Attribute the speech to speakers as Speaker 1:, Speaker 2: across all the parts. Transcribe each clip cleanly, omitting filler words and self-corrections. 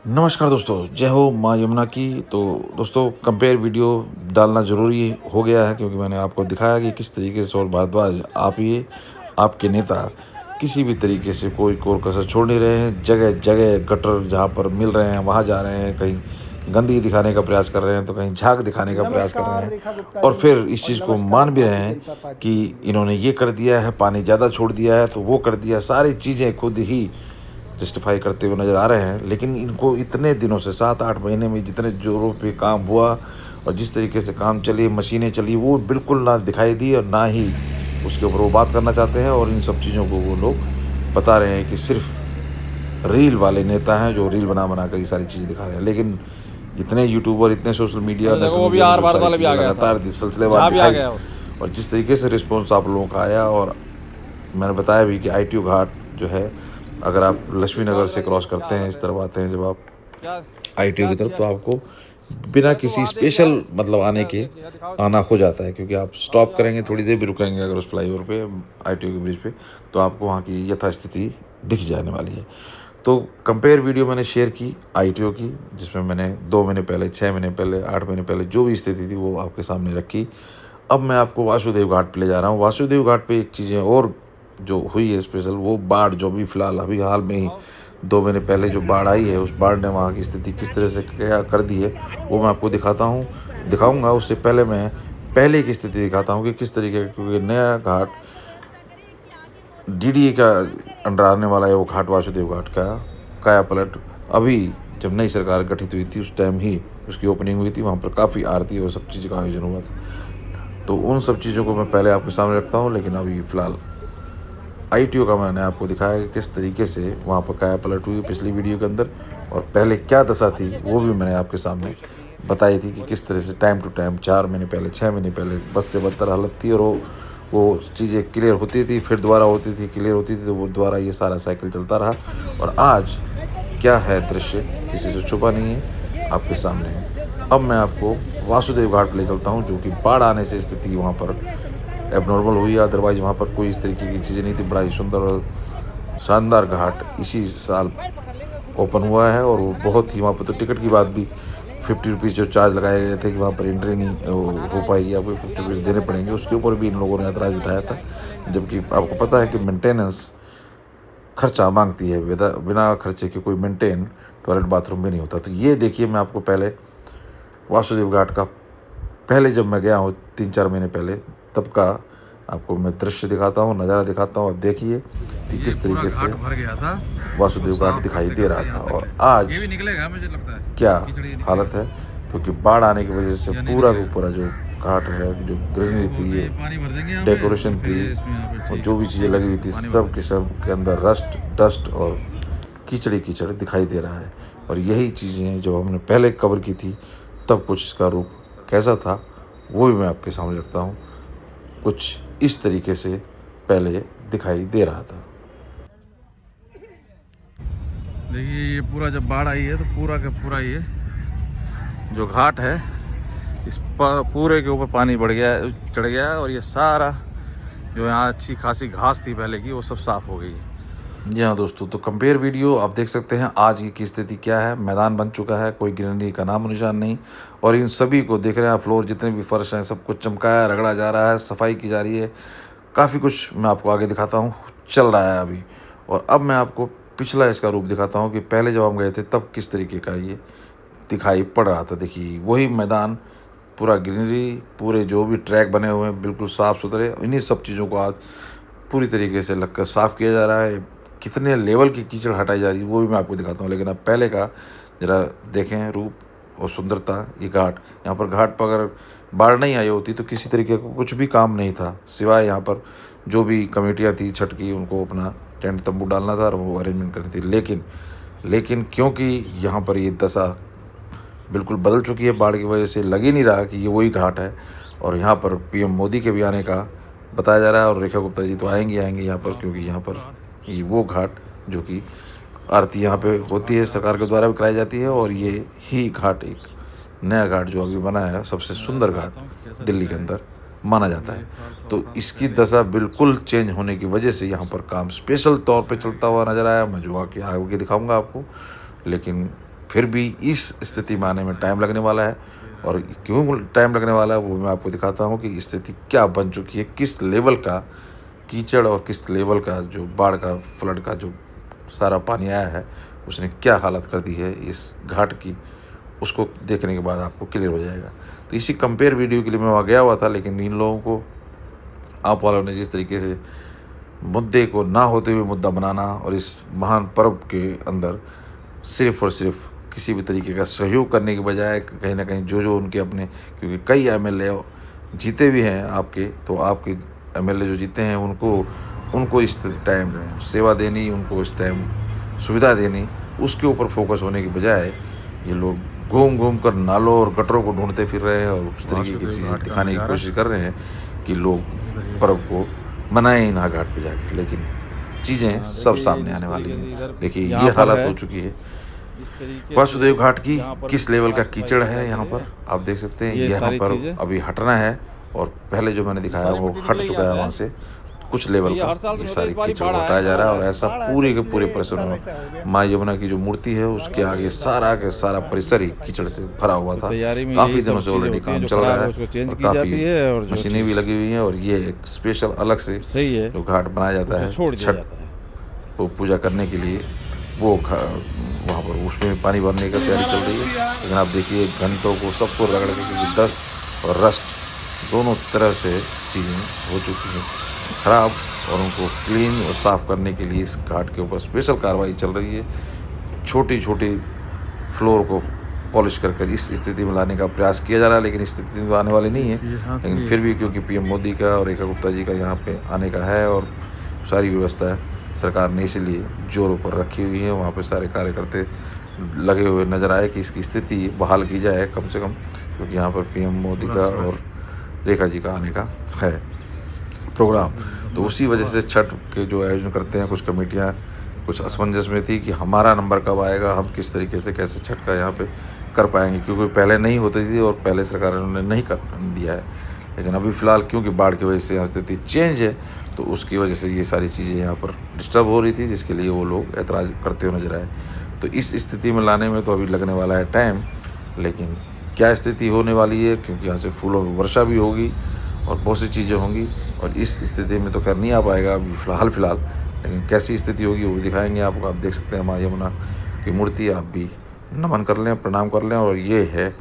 Speaker 1: नमस्कार दोस्तों, जय हो माँ यमुना की। तो दोस्तों, कंपेयर वीडियो डालना ज़रूरी हो गया है क्योंकि मैंने आपको दिखाया कि किस तरीके से सौरभ भारद्वाज आप ये आपके नेता किसी भी तरीके से कोई कोर कसर छोड़ नहीं रहे हैं। जगह जगह गटर जहाँ पर मिल रहे हैं वहाँ जा रहे हैं, कहीं गंदगी दिखाने का प्रयास कर रहे हैं तो कहीं झाग दिखाने का प्रयास कर रहे
Speaker 2: नमस्कार
Speaker 1: हैं
Speaker 2: रेखा गुप्ता
Speaker 1: और
Speaker 2: जी
Speaker 1: फिर इस
Speaker 2: और
Speaker 1: चीज़ को
Speaker 2: नमस्कार
Speaker 1: मान भी रहे
Speaker 2: भारतीय
Speaker 1: हैं
Speaker 2: जनता पार्टी
Speaker 1: कि
Speaker 2: जी।
Speaker 1: इन्होंने ये कर दिया है, पानी ज़्यादा छोड़ दिया है तो वो कर दिया, सारी चीज़ें खुद ही जस्टिफाई करते हुए नज़र आ रहे हैं। लेकिन इनको इतने दिनों से 7-8 महीने में जितने ज़ोरों पे काम हुआ और जिस तरीके से काम चली, मशीनें चली, वो बिल्कुल ना दिखाई दी और ना ही उसके ऊपर वो बात करना चाहते हैं। और इन सब चीज़ों को वो लोग बता रहे हैं कि सिर्फ रील वाले नेता हैं जो रील बना बना कर ये सारी चीज़ें दिखा रहे हैं। लेकिन इतने यूट्यूबर, इतने सोशल मीडिया,
Speaker 3: देखो
Speaker 1: नेशनल
Speaker 3: वो भी
Speaker 1: मीडिया में
Speaker 3: आर
Speaker 1: जो
Speaker 3: भारत
Speaker 1: सारी
Speaker 3: वाले भी
Speaker 1: चीज़ें
Speaker 3: आ गया
Speaker 1: लगातार
Speaker 3: साहब।
Speaker 1: सिलसिलेवार
Speaker 3: जहाँ भी आ
Speaker 1: दिखाई
Speaker 3: गया वो।
Speaker 1: और जिस तरीके से रिस्पॉन्स आप लोगों का आया, और मैंने बताया भी कि ITO घाट जो है, अगर आप लक्ष्मी नगर
Speaker 3: रिकॉर्ड
Speaker 1: से
Speaker 3: कराइए
Speaker 1: क्रॉस
Speaker 3: क्या
Speaker 1: करते हैं,
Speaker 3: हालत
Speaker 1: इस
Speaker 3: है।
Speaker 1: तरफ आते हैं जब आप
Speaker 3: क्या
Speaker 1: ITO
Speaker 3: क्या
Speaker 1: की तरफ,
Speaker 3: किया
Speaker 1: तो
Speaker 3: है।
Speaker 1: आपको बिना
Speaker 3: अरे तो
Speaker 1: किसी
Speaker 3: वहाँ देख
Speaker 1: स्पेशल
Speaker 3: यार।
Speaker 1: मतलब आने
Speaker 3: क्या
Speaker 1: के
Speaker 3: देख यार, दिखाओ
Speaker 1: आना
Speaker 3: इसको।
Speaker 1: हो जाता है, क्योंकि आप
Speaker 3: आओ
Speaker 1: स्टॉप
Speaker 3: यार
Speaker 1: करेंगे,
Speaker 3: आओ
Speaker 1: थोड़ी देर
Speaker 3: इसको।
Speaker 1: भी रुकेंगे अगर उस फ्लाईओवर पे, ITO के ब्रिज पे, तो आपको वहाँ की यथास्थिति दिख जाने वाली है। तो कंपेयर वीडियो मैंने शेयर की ITO की, जिसमें मैंने 2 महीने पहले, 6 महीने पहले, 8 महीने पहले जो भी स्थिति थी वो आपके सामने रखी। अब मैं आपको वासुदेव घाट पे ले जा रहा हूँ। वासुदेव घाट पे एक चीज़ें और जो हुई है स्पेशल, वो बाढ़ जो भी फ़िलहाल अभी हाल में ही
Speaker 3: आओ
Speaker 1: 2 महीने पहले जो बाढ़ आई है, उस बाढ़ ने वहाँ की स्थिति किस तरह से क्या कर दी है, वो मैं आपको दिखाऊँगा। उससे पहले मैं पहले की स्थिति दिखाता हूँ कि किस तरीके का, क्योंकि नया घाट DDA का अंडर आने वाला है वो घाट, वासुदेव घाट का कायापलट अभी जब नई सरकार गठित हुई थी उस टाइम ही उसकी ओपनिंग हुई थी। वहाँ पर काफ़ी आरती और सब चीज़ का आयोजन हुआ था। तो उन सब चीज़ों को मैं पहले आपके सामने रखता हूँ, लेकिन अभी फ़िलहाल ITO का मैंने आपको दिखाया कि किस तरीके से वहाँ पर कायापलट हुई पिछली वीडियो के अंदर, और पहले क्या दशा थी वो भी मैंने आपके सामने बताई थी कि किस तरह से टाइम टू टाइम 4 महीने पहले, 6 महीने पहले बद से बदतर हालत थी, और वो चीज़ें क्लियर होती थी, फिर दोबारा होती थी, क्लियर होती थी, तो वो दोबारा ये सारा साइकिल चलता रहा। और आज क्या है दृश्य, किसी से छुपा नहीं है, आपके सामने है। अब मैं आपको वासुदेव घाट ले चलता हूँ, जो कि बाढ़ आने से स्थिति वहाँ पर एबनॉर्मल हुई। अदरवाइज़ वहाँ पर कोई इस तरीके की चीज़ें नहीं थी। बड़ा ही सुंदर और शानदार घाट इसी साल ओपन हुआ है, और वो बहुत ही, वहाँ पर तो टिकट की बात भी 50 रुपीज़ जो चार्ज लगाए गए थे कि वहाँ पर एंट्री नहीं हो पाएगी, आपको 50 रुपीज़ देने पड़ेंगे, उसके ऊपर भी इन लोगों ने ऐतराज़ उठाया था। जबकि आपको पता है कि मेंटेनेंस खर्चा मांगती है, बिना खर्चे के कोई मेंटेन टॉयलेट बाथरूम भी नहीं होता। तो ये देखिए, मैं आपको पहले वासुदेव घाट का, पहले जब मैं गया हूँ 3-4 महीने पहले, तब का आपको मैं दृश्य दिखाता हूँ, नज़ारा दिखाता हूँ। अब देखिए कि
Speaker 3: ये
Speaker 1: किस
Speaker 3: पूरा
Speaker 1: तरीके से
Speaker 3: घाट भर गया था। उसको
Speaker 1: वासुदेव घाट
Speaker 3: साफ
Speaker 1: दिखाई
Speaker 3: करते
Speaker 1: दे
Speaker 3: करते
Speaker 1: रहा था,
Speaker 3: यहाँ तक
Speaker 1: और
Speaker 3: है। ये
Speaker 1: आज
Speaker 3: भी निकलेगा मुझे लगता है।
Speaker 1: क्या
Speaker 3: कीचड़ ये
Speaker 1: हालत
Speaker 3: निकलेगा
Speaker 1: है। क्योंकि बाढ़ आने की वजह से
Speaker 3: या नहीं
Speaker 1: पूरा का
Speaker 3: निकलेगा।
Speaker 1: पूरा जो घाट है, जो ग्रीनरी
Speaker 3: ओहो,
Speaker 1: थी,
Speaker 3: तो
Speaker 1: ये
Speaker 3: ये पानी भर देंगे यहाँ पे और
Speaker 1: डेकोरेशन
Speaker 3: फिर
Speaker 1: थी,
Speaker 3: ये इसमें यहाँ पे
Speaker 1: और
Speaker 3: ठीक
Speaker 1: जो
Speaker 3: है।
Speaker 1: भी चीज़ें लगी हुई थी,
Speaker 3: पानी भर
Speaker 1: सब के
Speaker 3: देंगे।
Speaker 1: सब के अंदर रस्ट, डस्ट और कीचड़ ही कीचड़ दिखाई दे रहा है। और यही चीज़ें जब हमने पहले कवर की थी, तब कुछ इसका रूप कैसा था वो भी मैं आपके सामने रखता हूँ। कुछ इस तरीके से पहले दिखाई दे रहा था।
Speaker 3: देखिए ये पूरा जब बाढ़ आई है तो पूरा का पूरा ये जो घाट है, इस पूरे के ऊपर पानी बढ़ गया, चढ़ गया है, और ये सारा जो यहाँ अच्छी खासी घास थी पहले की, वो सब साफ हो गई है।
Speaker 1: जी हाँ दोस्तों, तो कंपेयर वीडियो आप देख सकते हैं आज की स्थिति क्या है। मैदान बन चुका है, कोई ग्रीनरी का नाम निशान नहीं, और इन सभी को देख रहे हैं, फ्लोर जितने भी फर्श हैं सब कुछ चमकाया रगड़ा जा रहा है, सफाई की जा रही है, काफ़ी कुछ मैं आपको आगे दिखाता हूँ, चल रहा है अभी। और अब मैं आपको पिछला इसका रूप दिखाता हूँ कि पहले जब हम गए थे तब किस तरीके का ये दिखाई पड़ रहा था। देखिए वही मैदान, पूरा ग्रीनरी, पूरे जो भी ट्रैक बने हुए हैं बिल्कुल साफ़ सुथरे, इन्हीं सब चीज़ों को आज पूरी तरीके से लगकर साफ़ किया जा रहा है। कितने लेवल की कीचड़ हटाई जा रही है वो भी मैं आपको दिखाता हूँ। लेकिन अब पहले का ज़रा देखें रूप और सुंदरता। ये घाट, यहाँ पर घाट पर अगर बाढ़ नहीं आई होती तो किसी तरीके का कुछ भी काम नहीं था, सिवाय यहाँ पर जो भी कमेटियाँ थी छठ की, उनको अपना टेंट तंबू डालना था और वो अरेंजमेंट करनी थी। लेकिन क्योंकि यहाँ पर ये दशा बिल्कुल बदल चुकी है बाढ़ की वजह से, लग ही नहीं रहा कि ये वही घाट है। और यहाँ पर PM मोदी के भी आने का बताया जा रहा है, और रेखा गुप्ता जी तो आएंगे यहाँ पर, क्योंकि यहाँ पर ये वो घाट जो कि आरती यहाँ पे होती है, सरकार के द्वारा भी कराई जाती है, और ये ही घाट एक नया घाट जो अभी बना है, सबसे
Speaker 3: मैं
Speaker 1: सुंदर
Speaker 3: दिखाता हूँ
Speaker 1: घाट
Speaker 3: कैसा
Speaker 1: दिल्ली
Speaker 3: दिखता
Speaker 1: के
Speaker 3: है।
Speaker 1: अंदर माना जाता
Speaker 3: ये
Speaker 1: है।
Speaker 3: साल 100
Speaker 1: तो
Speaker 3: साल
Speaker 1: इसकी
Speaker 3: पहले का
Speaker 1: दशा
Speaker 3: है।
Speaker 1: बिल्कुल चेंज होने की वजह से यहाँ पर काम स्पेशल तौर पे चलता हुआ नज़र आया। मैं जो आके आगे दिखाऊंगा आपको, लेकिन फिर भी इस स्थिति में आने में टाइम लगने वाला है। और क्यों टाइम लगने वाला है वो मैं आपको दिखाता हूँ कि स्थिति क्या बन चुकी है, किस लेवल का कीचड़ और किस लेवल का जो बाढ़ का फ्लड का जो सारा पानी आया है उसने क्या हालत कर दी है इस घाट की, उसको देखने के बाद आपको क्लियर हो जाएगा। तो इसी कंपेयर वीडियो के लिए मैं वहाँ गया हुआ था, लेकिन इन लोगों को आप वालों ने जिस तरीके से मुद्दे को ना होते हुए मुद्दा बनाना और इस महान पर्व के अंदर सिर्फ़ और सिर्फ किसी भी तरीके का सहयोग करने के बजाय कहीं ना कहीं जो उनके अपने, क्योंकि कई एमएलए जीते भी हैं आपके, तो आपके एमएलए जो जीते हैं उनको इस टाइम सेवा देनी, उनको इस टाइम सुविधा देनी, उसके ऊपर फोकस होने की बजाय ये लोग घूम कर नालों और गटरों को ढूंढते फिर रहे हैं और उस तरीके की चीज़ें दिखाने की कोशिश कर रहे हैं कि लोग पर्व को मनाएं इन घाट पे जाके। लेकिन चीज़ें सब सामने आने वाली हैं। देखिए ये हालत हो चुकी है वासुदेव घाट की, किस लेवल का कीचड़ है यहाँ पर आप देख सकते हैं। यहाँ पर अभी हटना है और पहले जो मैंने दिखाया वो हट चुका है वहाँ से कुछ लेवल का। ये सारी कीचड़ को हटाया जा रहा है और ऐसा पूरे के पूरे परिसर में माँ यमुना की जो मूर्ति है उसके आगे सारा के सारा परिसर ही कीचड़ से भरा हुआ था। काफ़ी दिनों से ऑलरेडी काम चल रहा है और काफ़ी मशीनें भी लगी हुई हैं और ये एक स्पेशल अलग से जो घाट बनाया जाता है छठ को पूजा करने के लिए, वो वहाँ पर उसमें पानी भरने की तैयारी चल रही है। लेकिन आप देखिए घंटों को सबको रगड़ के, क्योंकि डस्ट और रस्ट दोनों तरह से चीज़ें हो चुकी हैं ख़राब, और उनको क्लीन और साफ़ करने के लिए इस घाट के ऊपर स्पेशल कार्रवाई चल रही है। छोटी छोटी फ्लोर को पॉलिश कर इस स्थिति में लाने का प्रयास किया जा रहा है, लेकिन इस स्थिति में आने वाली नहीं है। लेकिन फिर भी क्योंकि पीएम मोदी का और रेखा गुप्ता जी का यहाँ पे आने का है और सारी व्यवस्था सरकार ने इसलिए जोरों पर रखी हुई है, वहाँ पे सारे कार्यकर्ते लगे हुए नज़र आए कि इसकी स्थिति बहाल की जाए कम से कम, क्योंकि यहाँ पर पीएम मोदी का और रेखा जी का आने का है प्रोग्राम। तो उसी वजह से छठ के जो आयोजन करते हैं कुछ कमेटियाँ कुछ असमंजस में थी कि हमारा नंबर कब आएगा, हम किस तरीके से कैसे छठ का यहाँ पे कर पाएंगे, क्योंकि पहले नहीं होती थी और पहले सरकार ने नहीं कर दिया है। लेकिन अभी फ़िलहाल क्योंकि बाढ़ की वजह से यहाँ स्थिति चेंज है तो उसकी वजह से ये सारी चीज़ें यहाँ पर डिस्टर्ब हो रही थी, जिसके लिए वो लोग ऐतराज़ करते हुए नजर आए। तो इस स्थिति में लाने में तो अभी लगने वाला है टाइम, लेकिन क्या स्थिति होने वाली है, क्योंकि यहाँ से फूलों की वर्षा भी होगी और बहुत सी चीज़ें होंगी और इस स्थिति में तो खैर नहीं आ पाएगा अभी फ़िलहाल, लेकिन कैसी स्थिति होगी वो दिखाएंगे आपको। आप देख सकते हैं माँ यमुना की मूर्ति, आप भी नमन कर लें, प्रणाम कर लें। और ये है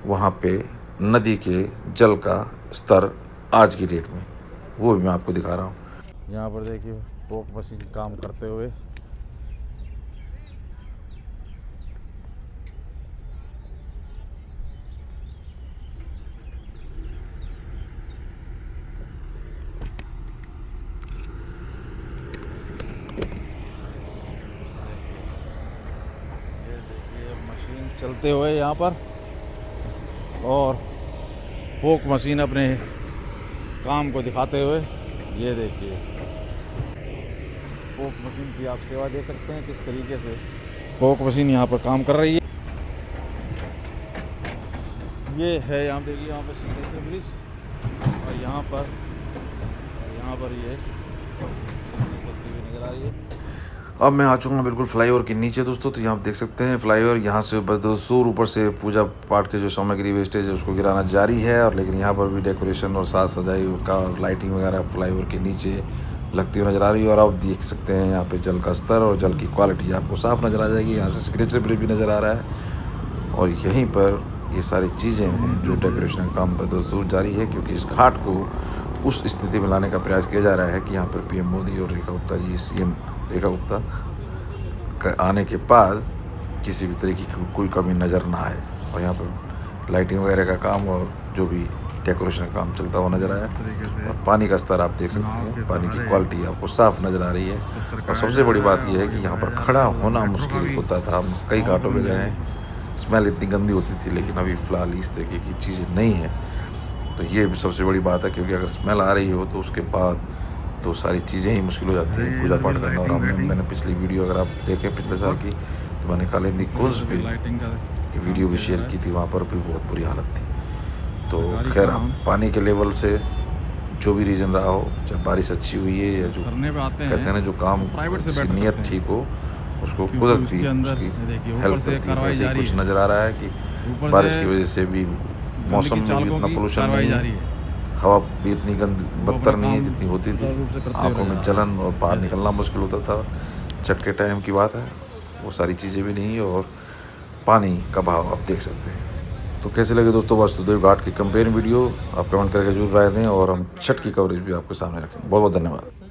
Speaker 1: वहाँ पे नदी के जल का स्तर आज की डेट में, वो भी मैं आपको दिखा रहा हूँ।
Speaker 3: यहाँ पर देखिए पोक मशीन काम करते हुए चलते हुए यहाँ पर, और पोक मशीन अपने काम को दिखाते हुए, ये देखिए पोक मशीन की आप सेवा दे सकते हैं किस तरीके से पोक मशीन यहाँ पर काम कर रही है। ये है यहाँ देखिए, यहाँ पर सिग्नेचर ब्रिज और यहाँ पर ये चलती हुई नजर आ रही है।
Speaker 1: अब मैं आ चुका हूँ बिल्कुल फ्लाईओवर के नीचे दोस्तों। तो यहाँ आप देख सकते हैं फ्लाईओवर, यहाँ से बस 200 ऊपर से पूजा पाठ के जो सामग्री वेस्टेज है उसको गिराना जारी है। और लेकिन यहाँ पर भी डेकोरेशन और साज सजाई का लाइटिंग वगैरह फ्लाईओवर के नीचे लगती हुई नज़र आ रही है। और आप देख सकते हैं यहाँ पे जल का स्तर और जल की क्वालिटी आपको साफ नज़र आ जाएगी। यहाँ से सिग्नेचर ब्रिज भी नज़र आ रहा है और यहीं पर ये सारी चीज़ें हैं जो डेकोरेशन का काम बदस्तूर जारी है, क्योंकि इस घाट को उस स्थिति में लाने का प्रयास किया जा रहा है कि यहाँ पर पीएम मोदी और रेखा गुप्ता जी, सीएम रेखा गुप्ता का आने के बाद किसी भी तरीके की कोई कमी नज़र ना आए। और यहाँ पर लाइटिंग वगैरह का काम और जो भी डेकोरेशन का काम चलता हुआ नज़र आया। और पानी का स्तर आप देख सकते हैं, पानी की क्वालिटी आपको साफ नज़र आ रही है। और सबसे बड़ी बात यह है कि यहाँ पर खड़ा होना मुश्किल होता था। हम कई घाटों पे गए हैं, स्मेल इतनी गंदी होती थी, लेकिन अभी फ़िलहाल इस तरीके की चीज़ें नहीं है। तो ये भी सबसे बड़ी बात है, क्योंकि अगर स्मेल आ रही हो तो उसके बाद तो सारी चीज़ें ही मुश्किल हो जाती हैं पूजा पाठ करना। और मैंने पिछली वीडियो अगर आप देखें पिछले साल की, तो मैंने कालिंदी कुंज पे की वीडियो भी शेयर की थी, वहाँ पर भी बहुत बुरी हालत थी। तो खैर पानी के लेवल से जो भी रीज़न रहा हो, चाहे बारिश अच्छी हुई है या जो कहते हैं ना जो काम नीयत ठीक हो, उसको
Speaker 3: क्योंकि
Speaker 1: कुदरत
Speaker 3: उसके
Speaker 1: भी
Speaker 3: अंदर
Speaker 1: उसकी
Speaker 3: देखिए ऊपर
Speaker 1: हेल्प
Speaker 3: से
Speaker 1: करती है।
Speaker 3: कार्रवाई
Speaker 1: वैसे ही
Speaker 3: जारी
Speaker 1: कुछ
Speaker 3: है,
Speaker 1: नज़र आ रहा है कि
Speaker 3: ऊपर
Speaker 1: बारिश
Speaker 3: से
Speaker 1: की वजह से भी मौसम में भी
Speaker 3: चालकों
Speaker 1: इतना
Speaker 3: की
Speaker 1: पोल्यूशन
Speaker 3: कार्रवाई
Speaker 1: नहीं
Speaker 3: जारी
Speaker 1: है,
Speaker 3: है।
Speaker 1: हवा भी इतनी गंद
Speaker 3: वो अपना
Speaker 1: बदतर नहीं है
Speaker 3: काम
Speaker 1: जितनी होती थी,
Speaker 3: सुचारू रूप से करते
Speaker 1: आंखों
Speaker 3: हुए
Speaker 1: में
Speaker 3: जा रहे
Speaker 1: जलन और
Speaker 3: हैं।
Speaker 1: बाहर
Speaker 3: ये
Speaker 1: निकलना मुश्किल होता था। झटके टाइम की बात है, वो सारी चीज़ें भी नहीं है और पानी का बहाव आप देख सकते हैं। तो कैसे लगे दोस्तों वासुदेव घाट की कंपेयर वीडियो, आप कमेंट करके जरूर राय दें और हम छठ की कवरेज भी आपके सामने रखें। बहुत बहुत धन्यवाद।